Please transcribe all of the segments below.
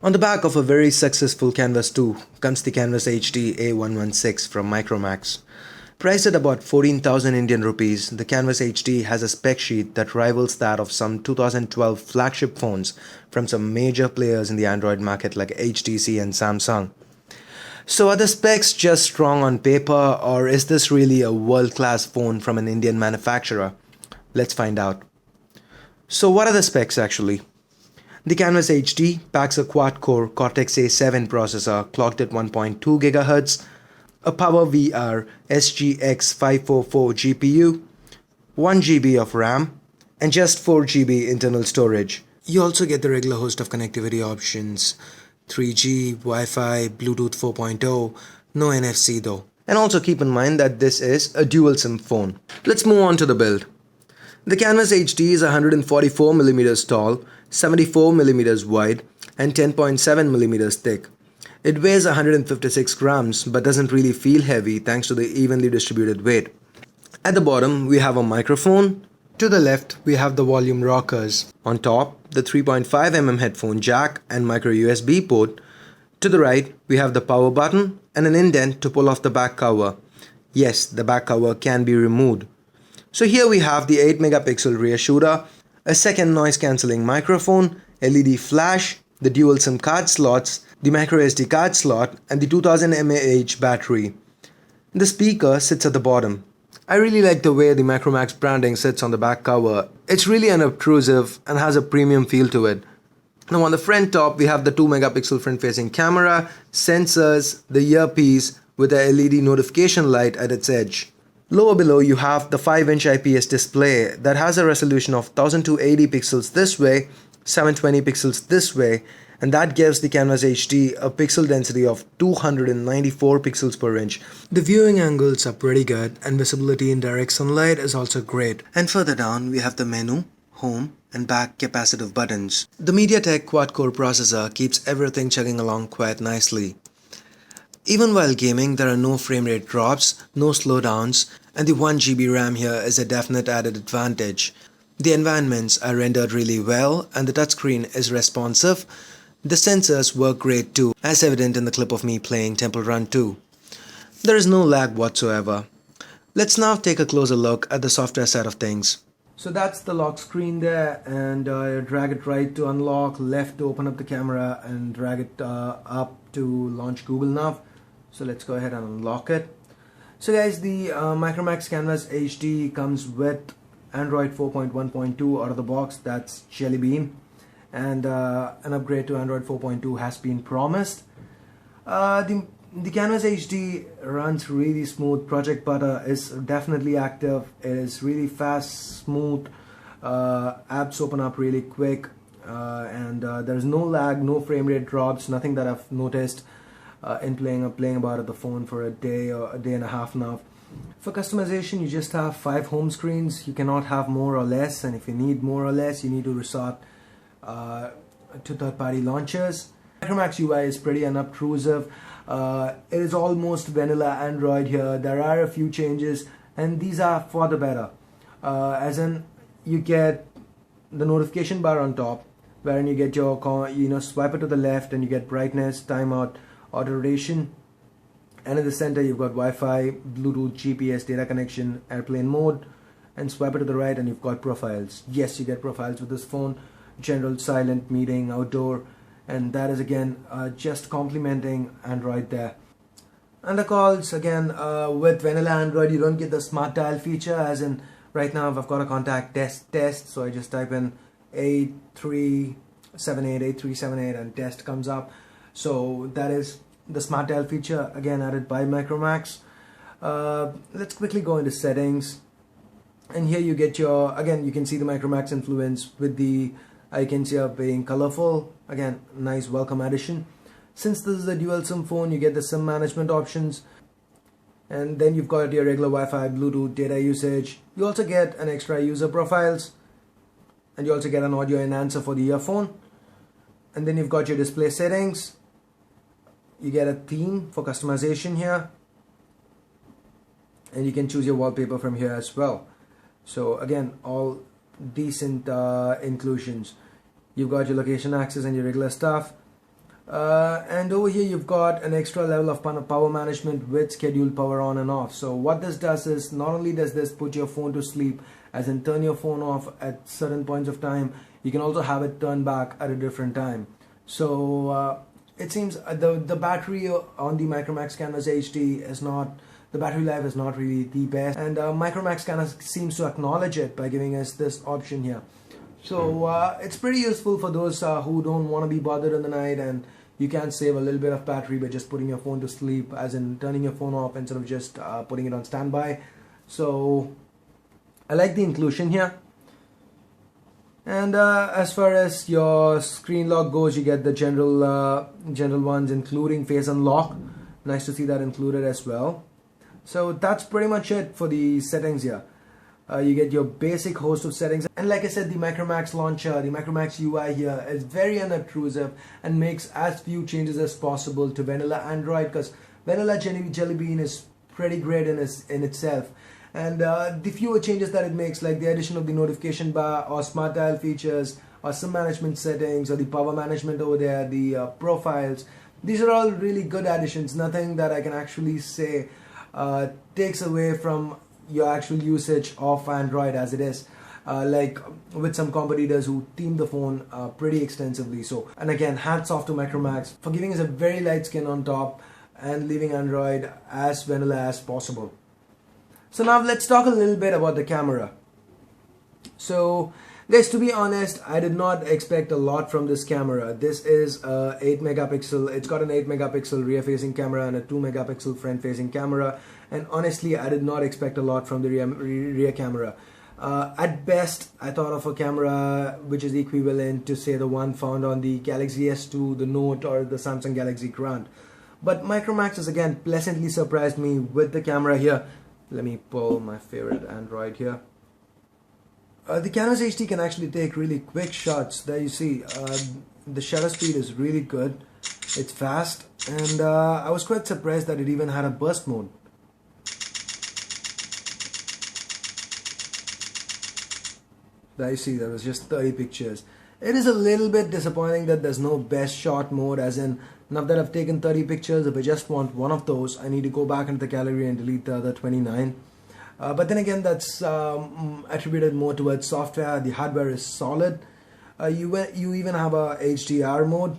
On the back of a very successful Canvas 2 comes the Canvas HD A116 from Micromax. Priced at about 14,000 Indian rupees, the Canvas HD has a spec sheet that rivals that of some 2012 flagship phones from some major players in the Android market like HTC and Samsung. So are the specs just strong on paper, or is this really a world-class phone from an Indian manufacturer? Let's find out. So what are the specs actually? The Canvas HD packs a quad-core Cortex A7 processor clocked at 1.2 GHz, a PowerVR SGX544 GPU, 1 GB of RAM, and just 4 GB internal storage. You also get the regular host of connectivity options: 3G, Wi-Fi, Bluetooth 4.0, no NFC though. And also keep in mind that this is a dual SIM phone. Let's move on to the build. The Canvas HD is 144mm tall, 74mm wide, and 10.7mm thick. It weighs 156 grams but doesn't really feel heavy thanks to the evenly distributed weight. At the bottom we have a microphone. To the left we have the volume rockers. On top, the 3.5mm headphone jack and micro USB port. To the right we have the power button and an indent to pull off the back cover. Yes, the back cover can be removed. So here we have the 8MP rear shooter, a second noise cancelling microphone, LED flash, the dual SIM card slots, the micro SD card slot, and the 2000 mAh battery. The speaker sits at the bottom. I really like the way the Micromax branding sits on the back cover. It's really unobtrusive and has a premium feel to it. Now on the front top we have the 2MP front facing camera, sensors, the earpiece with a LED notification light at its edge. Lower below you have the 5-inch IPS display that has a resolution of 1280 pixels this way, 720 pixels this way, and that gives the Canvas HD a pixel density of 294 pixels per inch. The viewing angles are pretty good and visibility in direct sunlight is also great. And further down we have the menu, home, and back capacitive buttons. The Mediatek quad-core processor keeps everything chugging along quite nicely. Even while gaming, there are no frame rate drops, no slowdowns, and the 1 GB RAM here is a definite added advantage. The environments are rendered really well and the touchscreen is responsive. The sensors work great too, as evident in the clip of me playing Temple Run 2. There is no lag whatsoever. Let's now take a closer look at the software side of things. So that's the lock screen there, and drag it right to unlock, left to open up the camera, and drag it up to launch Google Nav. So let's go ahead and unlock it. So guys, the Micromax Canvas HD comes with Android 4.1.2 out of the box. That's Jelly Bean, and an upgrade to Android 4.2 has been promised. The Canvas HD runs really smooth. Project Butter is definitely active. It is really fast, smooth. Apps open up really quick, and there's no lag, no frame rate drops, nothing that I've noticed in playing about the phone for a day or a day and a half now. For customization, you just have 5 home screens. You cannot have more or less, and if you need more or less, you need to resort to third-party launchers. Micromax UI is pretty unobtrusive. It is almost vanilla Android here. There are a few changes, and these are for the better. As in, you get the notification bar on top, wherein you get your swipe it to the left and you get brightness, timeout, auto rotation, and in the center you've got Wi-Fi, Bluetooth, GPS, data connection, airplane mode, and swipe it to the right and you've got profiles. Yes, you get profiles with this phone: general, silent, meeting, outdoor, and that is again just complementing Android there. And the calls, again, with vanilla Android you don't get the smart dial feature, as in right now I've got a contact test, so I just type in 8378 and test comes up. So that is the smart dial feature, again added by Micromax. Let's quickly go into settings, and here you get your, again you can see the Micromax influence with the icons here being colorful. Again, nice welcome addition. Since this is a dual SIM phone, you get the SIM management options, and then you've got your regular Wi-Fi, Bluetooth, data usage. You also get an extra user profiles, and you also get an audio enhancer for the earphone. And then you've got your display settings. You get a theme for customization here, and you can choose your wallpaper from here as well. So again, all decent inclusions. You've got your location access and your regular stuff. And over here you've got an extra level of power management with scheduled power on and off. So what this does is, not only does this put your phone to sleep, as in turn your phone off at certain points of time, you can also have it turn back at a different time. So it seems the battery on the Micromax Canvas HD is not, the battery life is not really the best, and Micromax Canvas seems to acknowledge it by giving us this option here. So it's pretty useful for those who don't want to be bothered in the night, and you can save a little bit of battery by just putting your phone to sleep, as in turning your phone off instead of just putting it on standby. So I like the inclusion here. And as far as your screen lock goes, you get the general ones, including face unlock. Nice to see that included as well. So that's pretty much it for the settings here. You get your basic host of settings, and like I said, the Micromax launcher, the Micromax UI here is very unobtrusive and makes as few changes as possible to vanilla Android, because vanilla Jelly Bean is pretty great in itself. And the fewer changes that it makes, like the addition of the notification bar or smart dial features or some management settings or the power management over there, the profiles, these are all really good additions. Nothing that I can actually say takes away from your actual usage of Android as it is, like with some competitors who theme the phone pretty extensively. So, and again, hats off to Micromax for giving us a very light skin on top and leaving Android as vanilla as possible. So now let's talk a little bit about the camera. So guys, to be honest, I did not expect a lot from this camera. This is a 8 megapixel, it's got an 8 megapixel rear facing camera and a 2 megapixel front facing camera, and honestly I did not expect a lot from the rear camera. At best, I thought of a camera which is equivalent to, say, the one found on the Galaxy S2, the Note, or the Samsung Galaxy Grand. But Micromax has again pleasantly surprised me with the camera here. Let me pull my favorite Android here. The Canvas HD can actually take really quick shots. There you see, the shutter speed is really good. It's fast, and I was quite surprised that it even had a burst mode. There you see, there was just 30 pictures. It is a little bit disappointing that there's no best shot mode, as in, now that I've taken 30 pictures, if I just want one of those, I need to go back into the gallery and delete the other 29. But then again, that's attributed more towards software. The hardware is solid. You even have a HDR mode,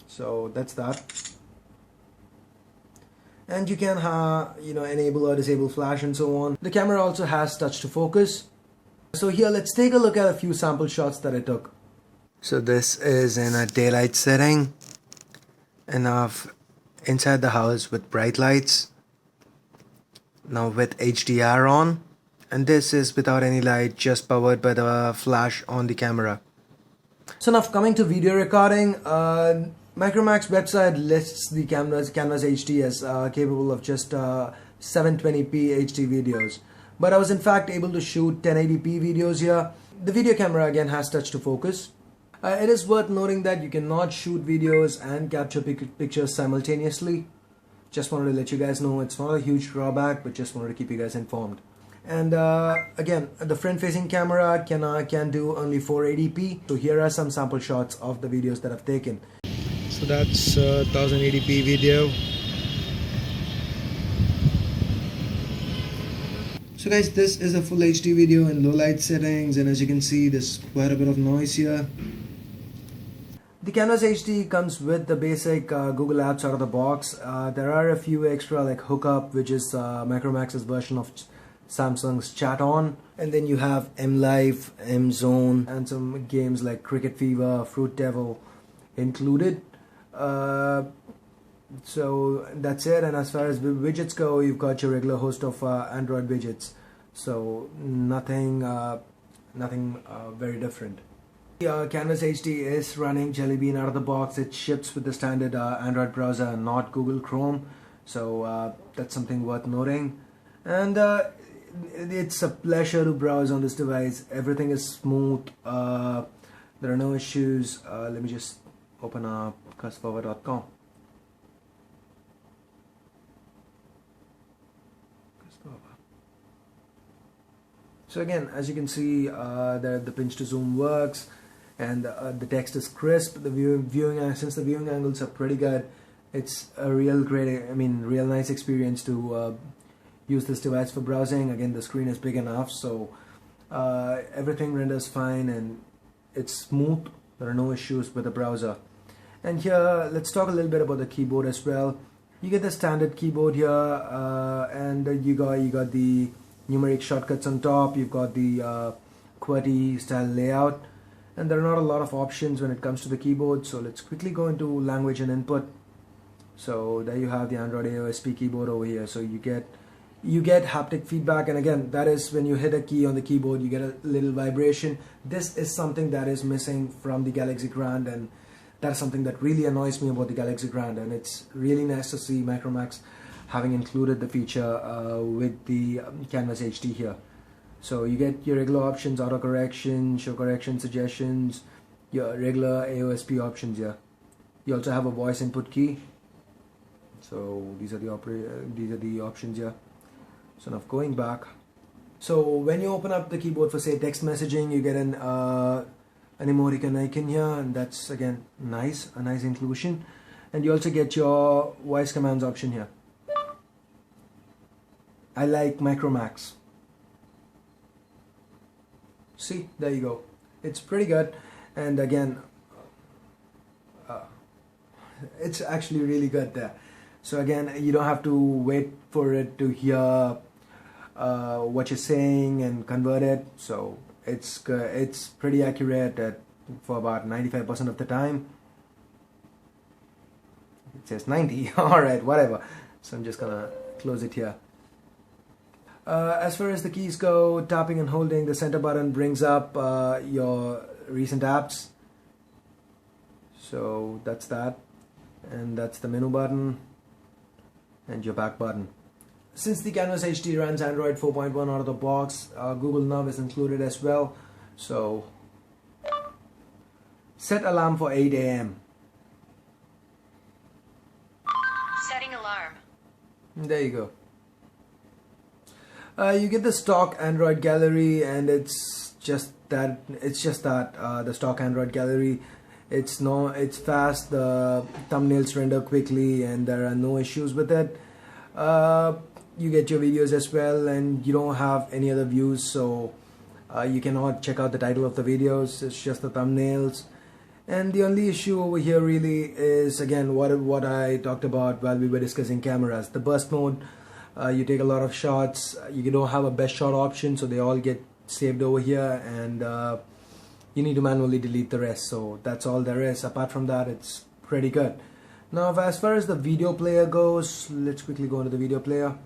so that's that. And you can enable or disable flash and so on. The camera also has touch to focus. So here, let's take a look at a few sample shots that I took. So this is in a daylight setting, enough inside the house with bright lights. Now with HDR on, and this is without any light, just powered by the flash on the camera. So now coming to video recording, Micromax website lists the Canvas HD as capable of just 720p HD videos. But I was in fact able to shoot 1080p videos here. The video camera again has touch to focus. It is worth noting that you cannot shoot videos and capture pictures simultaneously. Just wanted to let you guys know, it's not a huge drawback, but just wanted to keep you guys informed. And again, the front-facing camera can do only 480p. So here are some sample shots of the videos that I've taken. So that's 1080p video. So guys, this is a full HD video in low light settings, and as you can see, there's quite a bit of noise here. The Canvas HD comes with the basic Google Apps out of the box. There are a few extra like Hookup, which is Micromax's version of Samsung's Chat On, and then you have M Live, M Zone, and some games like Cricket Fever, Fruit Devil included. So that's it. And as far as widgets go, you've got your regular host of Android widgets. So nothing very different. Canvas HD is running Jelly Bean out of the box. It ships with the standard Android browser and not Google Chrome. So that's something worth noting. And it's a pleasure to browse on this device. Everything is smooth. There are no issues. Let me just open up customer.com. So again, as you can see, the pinch to zoom works. and the text is crisp. The since the viewing angles are pretty good, it's a real nice experience to use this device for browsing. Again, the screen is big enough, so everything renders fine and it's smooth. There are no issues with the browser. And here, let's talk a little bit about the keyboard as well. You get the standard keyboard here, and you got the numeric shortcuts on top. You've got the QWERTY style layout, and there are not a lot of options when it comes to the keyboard. So let's quickly go into language and input. So there you have the Android AOSP keyboard over here. So you get haptic feedback, and again, that is when you hit a key on the keyboard, you get a little vibration. This is something that is missing from the Galaxy Grand, and that's something that really annoys me about the Galaxy Grand, and it's really nice to see Micromax having included the feature with the Canvas HD here. So you get your regular options, auto correction, show correction suggestions, your regular AOSP options here. You also have a voice input key. So these are the options here. So now going back, so when you open up the keyboard for say text messaging, you get an emoticon icon here, and that's again a nice inclusion. And you also get your voice commands option here. I like Micromax. See, there you go. It's pretty good, and again, it's actually really good there. So again, you don't have to wait for it to hear what you're saying and convert it. So it's pretty accurate for about 95% of the time. It says 90. Alright, whatever. So I'm just gonna close it here. As far as the keys go, tapping and holding the center button brings up your recent apps. So that's that, and that's the menu button and your back button. Since the Canvas HD runs Android 4.1 out of the box, Google Now is included as well. So set alarm for 8 AM. Setting alarm. There you go. You get the stock Android gallery, and it's just that the stock Android gallery. It's fast. The thumbnails render quickly, and there are no issues with it. You get your videos as well, and you don't have any other views, so you cannot check out the title of the videos. It's just the thumbnails. And the only issue over here really is, again, what I talked about while we were discussing cameras. The burst mode, you take a lot of shots. You don't have a best shot option, so they all get saved over here, and you need to manually delete the rest. So that's all there is. Apart from that, it's pretty good. Now, as far as the video player goes, let's quickly go into the video player.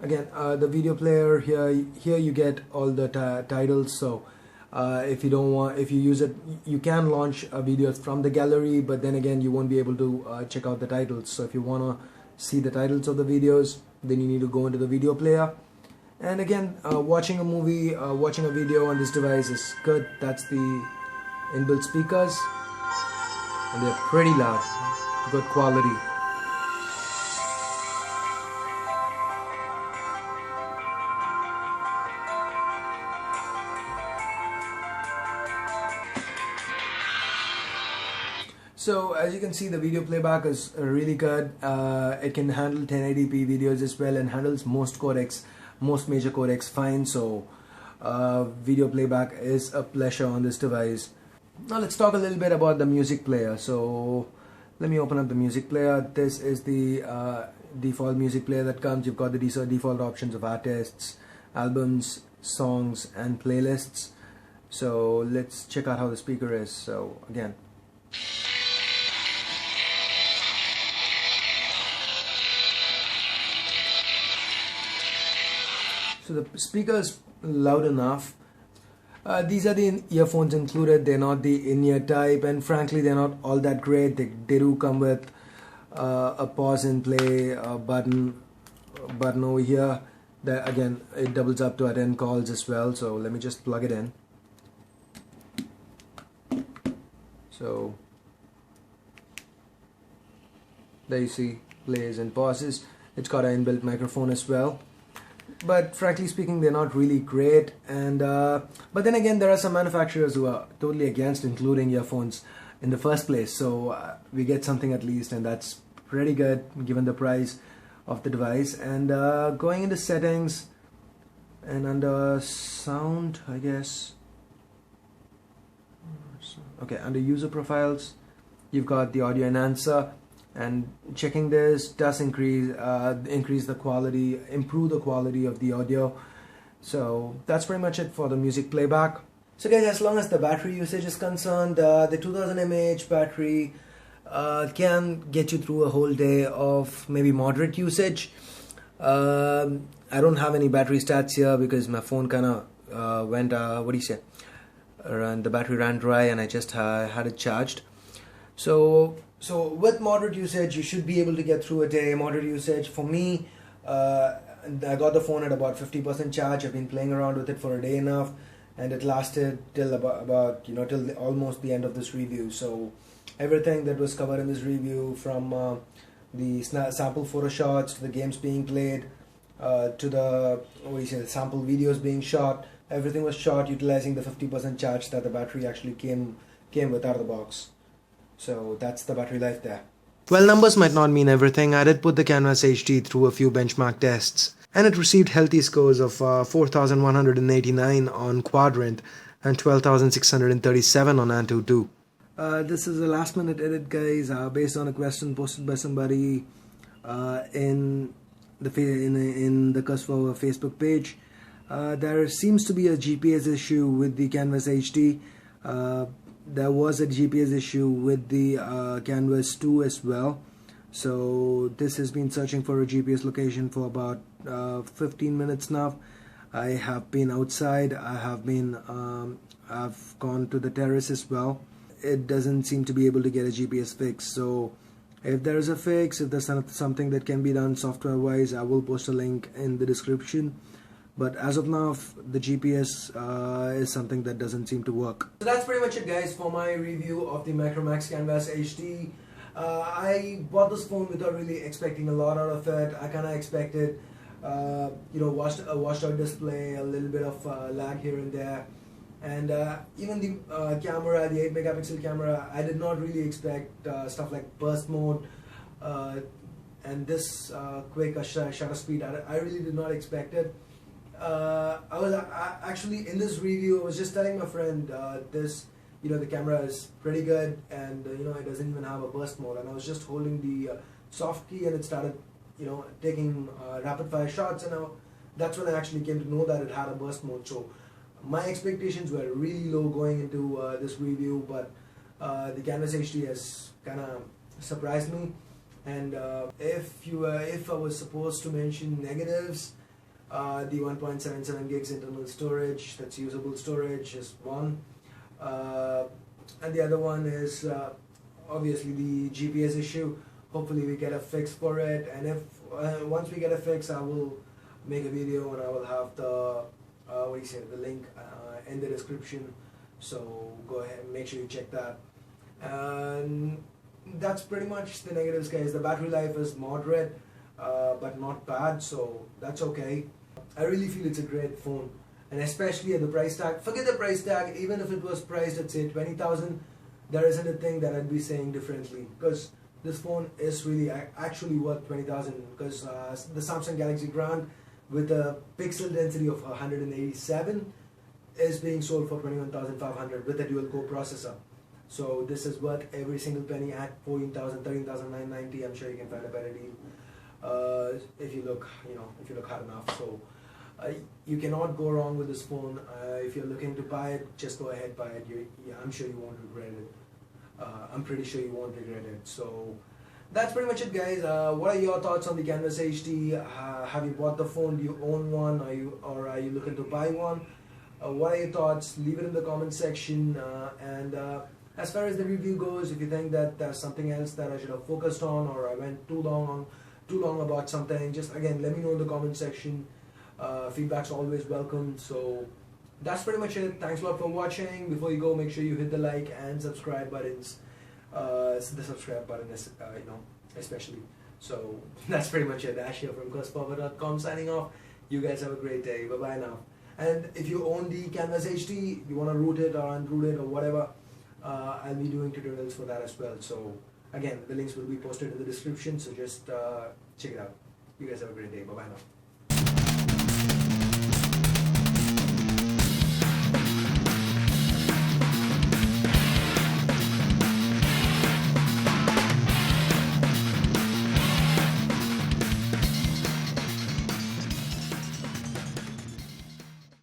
Again, the video player here you get all the titles. So if you use it, you can launch videos from the gallery, but then again, you won't be able to check out the titles. So if you want to see the titles of the videos, then you need to go into the video player. And again, watching a movie, watching a video on this device is good. That's the inbuilt speakers, and they're pretty loud, good quality. So as you can see, the video playback is really good. It can handle 1080p videos as well, and handles most major codecs fine. So video playback is a pleasure on this device. Now let's talk a little bit about the music player. So let me open up the music player. This is the default music player that comes. You've got the default options of artists, albums, songs, and playlists. So let's check out how the speaker is. So again, so the speaker is loud enough. These are the earphones included. They're not the in-ear type, and frankly, they're not all that great. They do come with a pause and play button over here. That again, it doubles up to attend calls as well. So let me just plug it in. So there you see, plays and pauses. It's got an inbuilt microphone as well. but frankly speaking, they're not really great. And but then again, there are some manufacturers who are totally against including earphones in the first place. So we get something at least, and that's pretty good given the price of the device. And going into settings and under sound, I guess. Okay, under user profiles, you've got the audio enhancer, and checking this does increase the quality, improve the quality of the audio. So that's pretty much it for the music playback. So guys, as long as the battery usage is concerned, the 2000 mAh battery can get you through a whole day of maybe moderate usage. I don't have any battery stats here because my phone kind of went, what do you say? And the battery ran dry, and I just had it charged. So with moderate usage, you should be able to get through a day. Moderate usage for me, I got the phone at about 50% charge. I've been playing around with it for a day enough, and it lasted till about till almost the end of this review. So everything that was covered in this review, from the sample photo shots to the games being played, to the sample videos being shot, everything was shot utilizing the 50% charge that the battery actually came with out of the box. So that's the battery life there. Well, numbers might not mean everything. I did put the Canvas HD through a few benchmark tests, and it received healthy scores of 4,189 on Quadrant and 12,637 on Antutu. This is a last minute edit, guys, based on a question posted by somebody in the Cuspo Facebook page. There seems to be a GPS issue with the Canvas HD. There was a GPS issue with the Canvas 2 as well. So this has been searching for a GPS location for about 15 minutes now. I have been outside. I've gone to the terrace as well. It doesn't seem to be able to get a GPS fix. So if there is a fix, if there's something that can be done software wise, I will post a link in the description. But as of now, the GPS is something that doesn't seem to work. So that's pretty much it, guys, for my review of the Micromax Canvas HD. I bought this phone without really expecting a lot out of it. I kind of expected, washed out display, a little bit of lag here and there. And even the camera, the 8 megapixel camera, I did not really expect stuff like burst mode and this quick shutter speed. I really did not expect it. I was actually in this review, I was just telling my friend the camera is pretty good, and it doesn't even have a burst mode, and I was just holding the soft key and it started taking rapid fire shots, and that's when I actually came to know that it had a burst mode. So my expectations were really low going into this review, but the Canvas HD has kind of surprised me. And if I was supposed to mention negatives, the 1.77 gigs internal storage, that's usable storage, is one, and the other one is obviously the GPS issue. Hopefully we get a fix for it, and if once we get a fix, I will make a video and I will have the the link in the description. So go ahead and make sure you check that. And that's pretty much the negatives, guys. The battery life is moderate, but not bad, so that's okay. I really feel it's a great phone, and especially at the price tag. Forget the price tag. Even if it was priced at say 20,000, there isn't a thing that I'd be saying differently, because this phone is really actually worth 20,000. Because the Samsung Galaxy Grand with a pixel density of 187 is being sold for 21,500 with a dual core processor. So this is worth every single penny at 14,000, 13,990. I'm sure you can find a better deal if you look, hard enough. So you cannot go wrong with this phone. If you're looking to buy it, just go ahead, buy it. I'm sure you won't regret it. I'm pretty sure you won't regret it. So that's pretty much it, guys. What are your thoughts on the Canvas HD? Have you bought the phone? Do you own one? Are you looking to buy one? What are your thoughts? Leave it in the comment section. And as far as the review goes, if you think that there's something else that I should have focused on, or I went too long about something, just again let me know in the comment section. Feedback's always welcome. So that's pretty much it. Thanks a lot for watching. Before you go, make sure you hit the like and subscribe buttons. The subscribe button is, especially. So that's pretty much it. Ash here from CursePower.com signing off. You guys have a great day. Bye bye now. And if you own the Canvas HD, you want to root it or unroot it or whatever, I'll be doing tutorials for that as well. So again, the links will be posted in the description. So just check it out. You guys have a great day. Bye bye now.